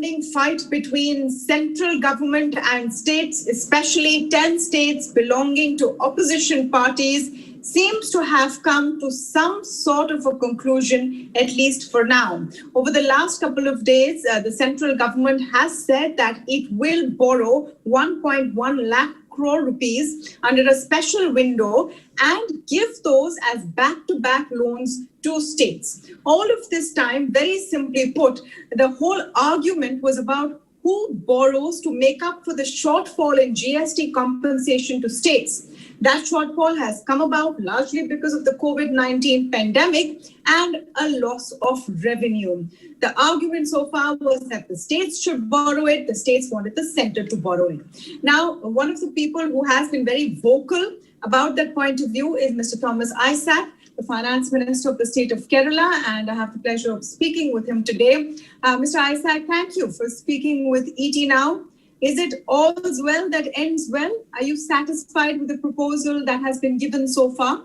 never-ending fight between central government and states, especially 10 states belonging to opposition parties, seems to have come to some sort of a conclusion, at least for now. Over the last couple of days, the central government has said that it will borrow 1.1 lakh crore rupees under a special window and give those as back-to-back loans to states. All of this time, very simply put, the whole argument was about who borrows to make up for the shortfall in GST compensation to states. That shortfall has come about largely because of the COVID-19 pandemic and a loss of revenue. The argument so far was that the states should borrow it, the states wanted the center to borrow it. Now, one of the people who has been very vocal about that point of view is Mr. Thomas Isaac, the Finance Minister of the state of Kerala, and I have the pleasure of speaking with him today. Mr. Isaac, thank you for speaking with ET Now. Is it all's well that ends well? Are you satisfied with the proposal that has been given so far?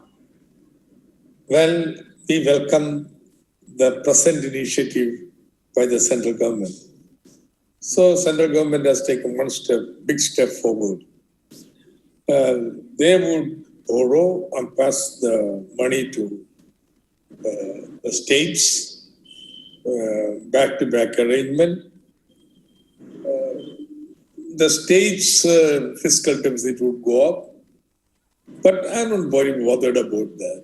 Well, we welcome the present initiative by the central government. So, central government has taken one big step forward. They would borrow and pass the money to the states, back-to-back arrangement. The state's fiscal deficit would go up, but I'm not very bothered about that.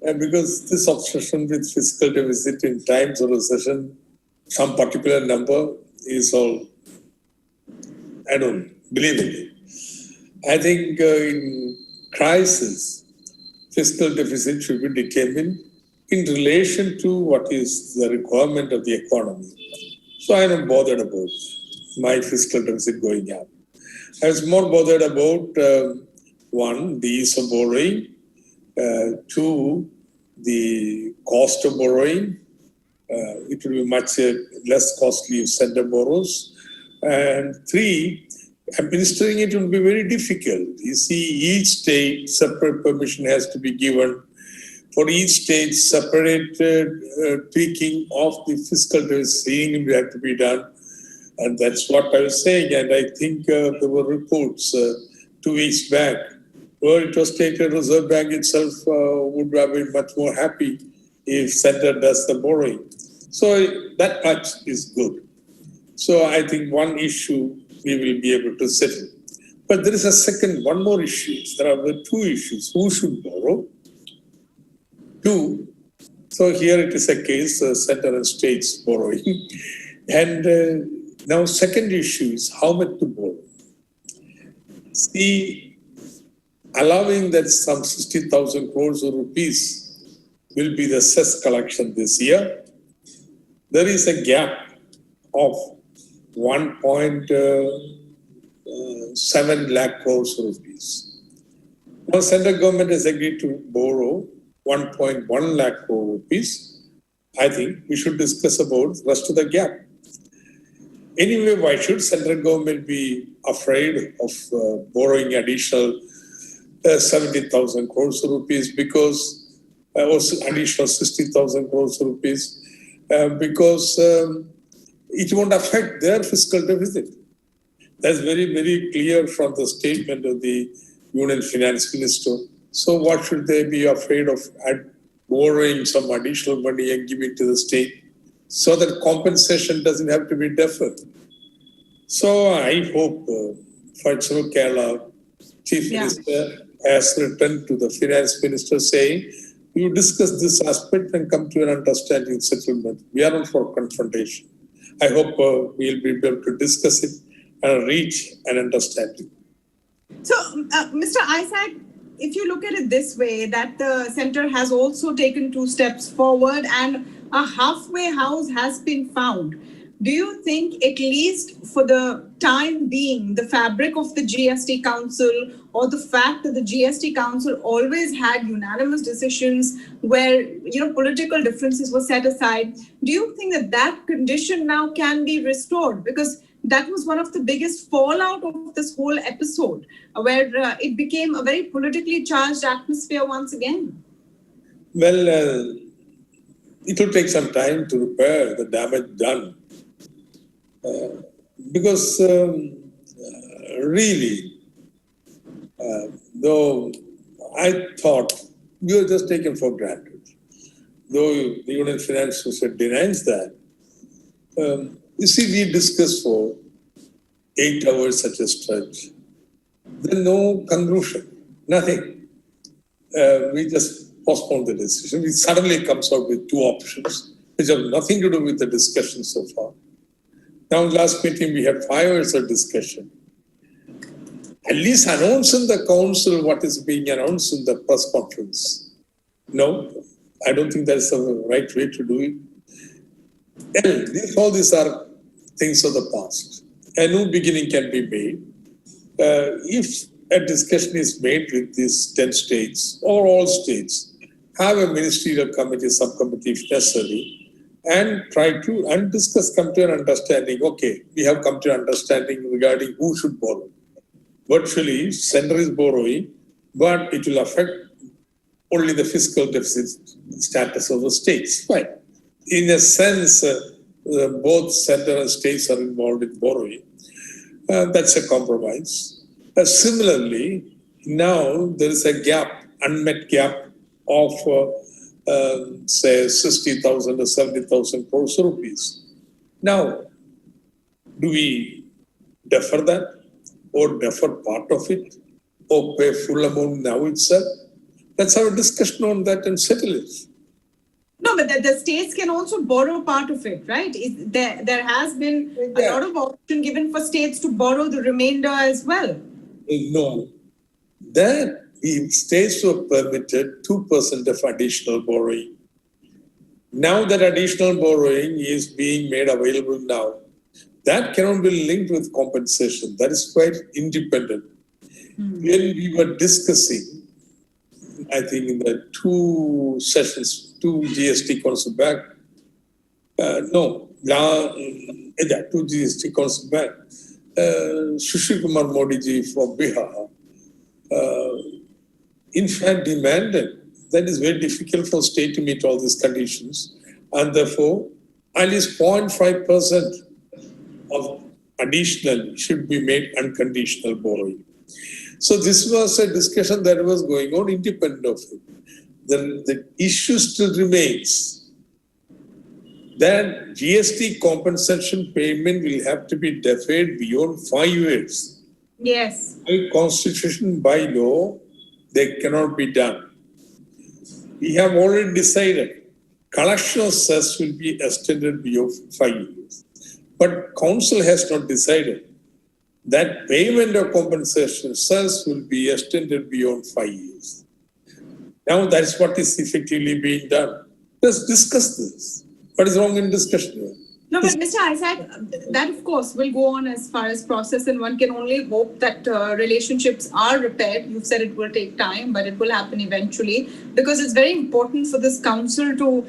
And because this obsession with fiscal deficit in times of recession, some particular number is all, I don't believe in it. I think in crisis, fiscal deficit should be determined in relation to what is the requirement of the economy. So I'm not bothered about my fiscal deficit going up. I was more bothered about, one, the ease of borrowing, two, the cost of borrowing. It will be much less costly if center borrows. And three, administering it will be very difficult. You see, each state separate permission has to be given. For each state, separate tweaking of the fiscal deficit will have to be done. And that's what I was saying. And I think there were reports 2 weeks back where it was stated Reserve Bank itself would have been much more happy if center does the borrowing. So that much is good. So I think one issue we will be able to settle. But there is one more issue. There are two issues. Who should borrow? Two. So here it is a case, center and states borrowing. And now second issue is how much to borrow. See, allowing that some 60,000 crores of rupees will be the cess collection this year, there is a gap of 1.7 lakh crores of rupees. Now, central government has agreed to borrow 1.1 lakh crore rupees. I think we should discuss about the rest of the gap. Anyway, why should central government be afraid of borrowing additional 70,000 crores of rupees because also additional 60,000 crores of rupees because it won't affect their fiscal deficit. That's very, very clear from the statement of the Union Finance Minister. So what should they be afraid of borrowing some additional money and giving to the state so that compensation doesn't have to be deferred? So I hope, for example, Kerala Chief Minister has written to the Finance Minister saying, we will discuss this aspect and come to an understanding settlement. We are not for confrontation. I hope we'll be able to discuss it and reach an understanding. So, Mr. Isaac, if you look at it this way, that the center has also taken 2 steps forward and a halfway house has been found. Do you think, at least for the time being, the fabric of the GST Council or the fact that the GST Council always had unanimous decisions where, political differences were set aside, do you think that that condition now can be restored? Because that was one of the biggest fallout of this whole episode, where it became a very politically charged atmosphere once again. Well, it will take some time to repair the damage done. Because really, though I thought we were just taken for granted, though the Union Finance Minister denies that. You see, we discussed for 8 hours such a stretch. Then no conclusion, nothing. We just postponed the decision. It suddenly comes out with two options, which have nothing to do with the discussion so far. Now, last meeting, we had 5 hours of discussion. At least announce in the council what is being announced in the press conference. No, I don't think that's the right way to do it. All these are things of the past. A new beginning can be made. If a discussion is made with these 10 states or all states, have a ministerial committee, subcommittee if necessary, and try to come to an understanding. Okay, we have come to an understanding regarding who should borrow. Virtually, center is borrowing, but it will affect only the fiscal deficit status of the states. Fine. In a sense, both center and states are involved in borrowing. That's a compromise. Similarly, now there is a gap, unmet gap of say 60,000 or 70,000 crores rupees. Now, do we defer that or defer part of it or pay full amount now itself? Let's have a discussion on that and settle it. No, but the states can also borrow part of it, right? There has been a lot of option given for states to borrow the remainder as well. No. That the states were permitted 2% of additional borrowing. Now that additional borrowing is being made available now, that cannot be linked with compensation. That is quite independent. When we were discussing, I think in the 2 sessions, 2 GST council back, 2 GST council back, Sushil Kumar Modi ji from Bihar, in fact demanded that is very difficult for state to meet all these conditions, and therefore at least 0.5% of additional should be made unconditional borrowing. So this was a discussion that was going on independent of it. The issue still remains that GST compensation payment will have to be deferred beyond 5 years. Yes. By constitution, by law, they cannot be done. We have already decided collection of cess will be extended beyond 5 years. But council has not decided that payment of compensation cess will be extended beyond 5 years. Now that's what is effectively being done. Let's discuss this. What is wrong in discussion here? No, but Mr. Isaac, that of course will go on as far as process, and one can only hope that relationships are repaired. You've said it will take time, but it will happen eventually, because it's very important for this council to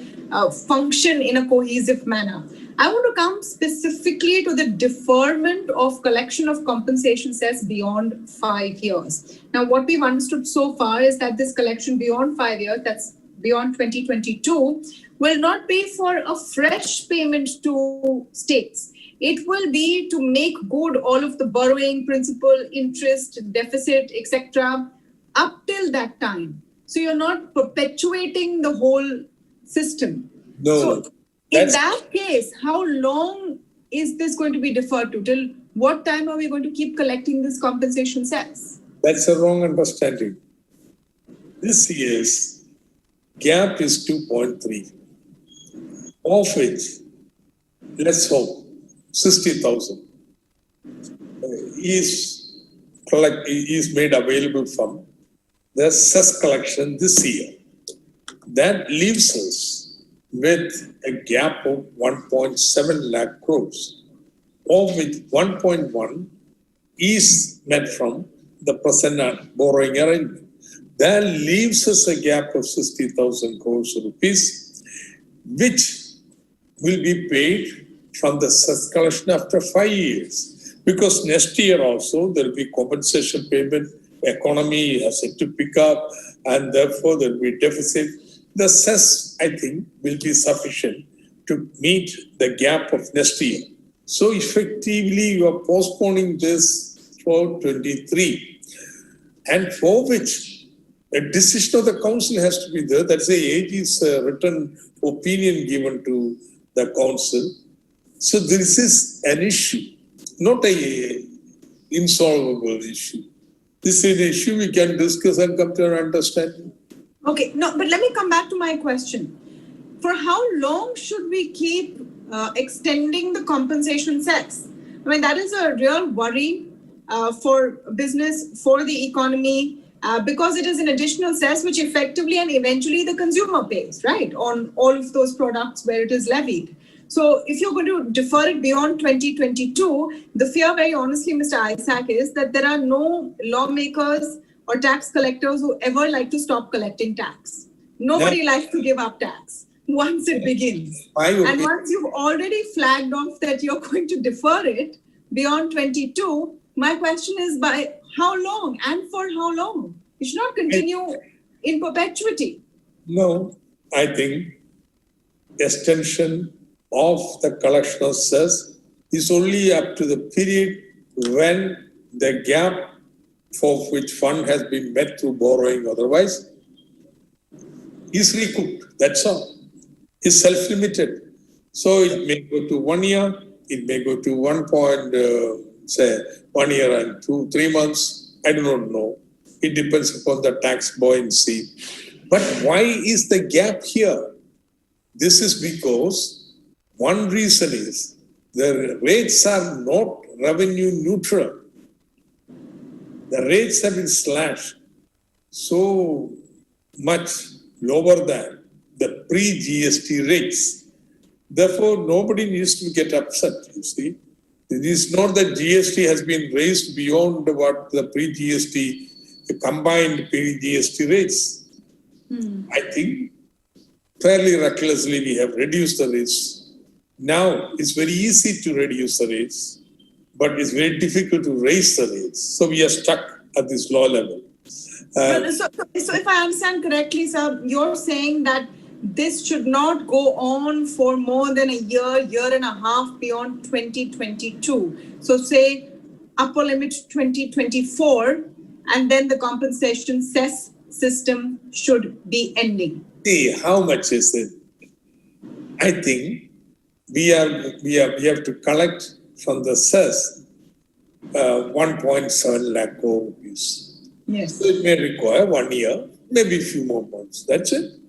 function in a cohesive manner. I want to come specifically to the deferment of collection of compensation cess beyond 5 years. Now, what we've understood so far is that this collection beyond 5 years, that's beyond 2022, will not be for a fresh payment to states. It will be to make good all of the borrowing, principal, interest, deficit, etc. up till that time. So you're not perpetuating the whole system. No. So in that case, how long is this going to be deferred to? Till what time are we going to keep collecting this compensation cess? That's a wrong understanding. This year's gap is 2.3. Of which, let's hope, 60,000 is made available from the cess collection this year. That leaves us with a gap of 1.7 lakh crores, of which 1.1 is met from the present borrowing arrangement. That leaves us a gap of 60,000 crores rupees, which will be paid from the cess collection after 5 years. Because next year also there will be compensation payment, economy has to pick up, and therefore there will be deficit. The cess, I think, will be sufficient to meet the gap of next year. So effectively, you are postponing this for 23, and for which a decision of the council has to be there. That's the AG's written opinion given to the council. So this is an issue, not a insolvable issue. This is an issue we can discuss and come to an understanding. Okay, no, but let me come back to my question. For how long should we keep extending the compensation cess? I mean, that is a real worry for business, for the economy, because it is an additional cess which effectively and eventually the consumer pays, right, on all of those products where it is levied. So if you're going to defer it beyond 2022, the fear, very honestly, Mr. Isaac, is that there are no lawmakers or tax collectors who ever like to stop collecting tax. Nobody likes to give up tax once it begins. And once you've already flagged off that you're going to defer it beyond 22, my question is by how long and for how long? It should not continue in perpetuity. No, I think extension of the collection of cess is only up to the period when the gap for which fund has been met through borrowing otherwise is recouped. That's all. It's self-limited. So it may go to 1 year, it may go to 1 year and 3 months. I do not know. It depends upon the tax buoyancy. But why is the gap here? This is because one reason is the rates are not revenue neutral. The rates have been slashed so much lower than the pre-GST rates. Therefore, nobody needs to get upset, you see. It is not that GST has been raised beyond what the pre-GST, the combined pre-GST rates. I think fairly recklessly we have reduced the rates. Now, it's very easy to reduce the rates, but it's very difficult to raise the rates. So we are stuck at this low level. So if I understand correctly, sir, you're saying that this should not go on for more than a year and a half beyond 2022. So say upper limit 2024, and then the compensation cess system should be ending. See, how much is it? I think we have to collect from the cess 1.7 lakh crore rupees. Yes. So it may require 1 year, maybe a few more months. That's it.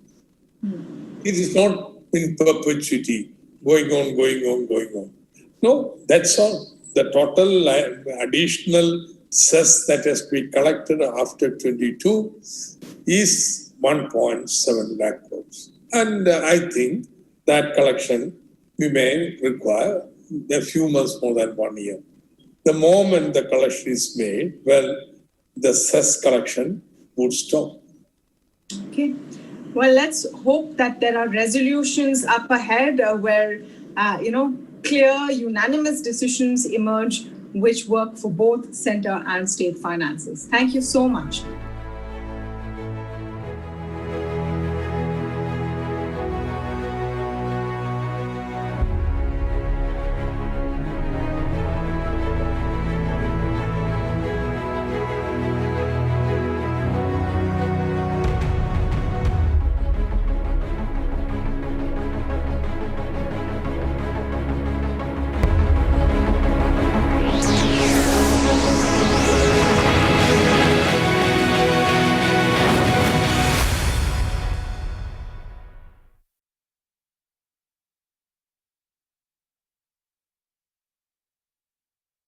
It is not in perpetuity, going on. No, that's all. The total additional cess that has been collected after 22 is 1.7 lakh crores. And I think that collection we may require a few months more than 1 year. The moment the collection is made, well, the cess collection would stop. Okay. Well, let's hope that there are resolutions up ahead where, clear, unanimous decisions emerge which work for both center and state finances. Thank you so much.